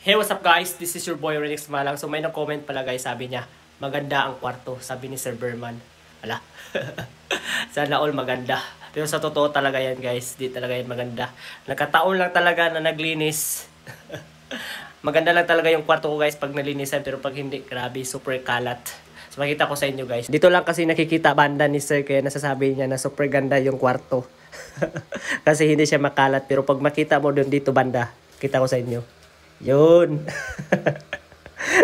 Hey, what's up guys? This is your boy Renix Malang. So may nag-comment pala guys, sabi niya, maganda ang kwarto, sabi ni Sir Berman. Ala. Sana all maganda. Pero sa totoo talaga yan guys, di talaga yan maganda. Nagkataon lang talaga na naglinis. Maganda lang talaga yung kwarto ko guys pag nalinisan, pero pag hindi, grabe, super kalat. So makita ko sa inyo guys. Dito lang kasi nakikita banda ni Sir, kaya nasasabi niya na super ganda yung kwarto. Kasi hindi siya makalat, pero pag makita mo doon dito banda, kita ko sa inyo. Yun.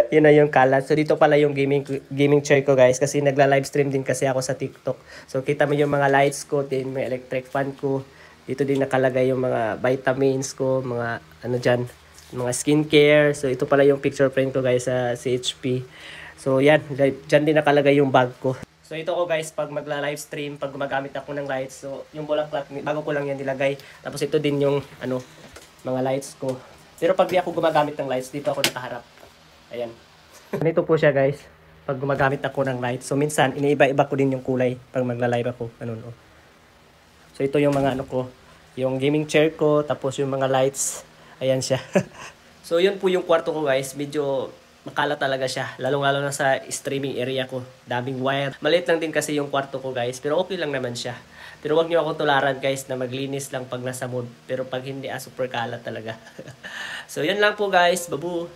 Yun na yung kalat. So dito pala yung gaming chair ko guys, kasi nagla-live stream din kasi ako sa TikTok. So kita mo yung mga lights ko, din may electric fan ko. Dito din nakalagay yung mga vitamins ko, mga ano dyan, mga skincare. So ito pala yung picture frame ko guys sa CHP. So yan, dyan din nakalagay yung bag ko. So ito ko guys, pag magla-live stream, pag gumagamit ako ng lights, so yung bulaklak, bago ko lang yan nilagay. Tapos ito din yung ano, mga lights ko. Pero pag di ako gumagamit ng lights, dito ako nakaharap. Ayan. Ganito po siya guys, pag gumagamit ako ng lights. So minsan, iniiba-iba ko din yung kulay pag magla-live ako. Ganun, oh. So ito yung mga ano ko, yung gaming chair ko, tapos yung mga lights. Ayan siya. So yun po yung kwarto ko guys, medyo makala talaga siya. Lalong-lalo na sa streaming area ko. Daming wire. Maliit lang din kasi yung kwarto ko guys, pero okay lang naman siya. Pero wag niyo akong tularan guys na maglinis lang pag nasa mood. Pero pag hindi, super kalat talaga. So yan lang po guys. Babu!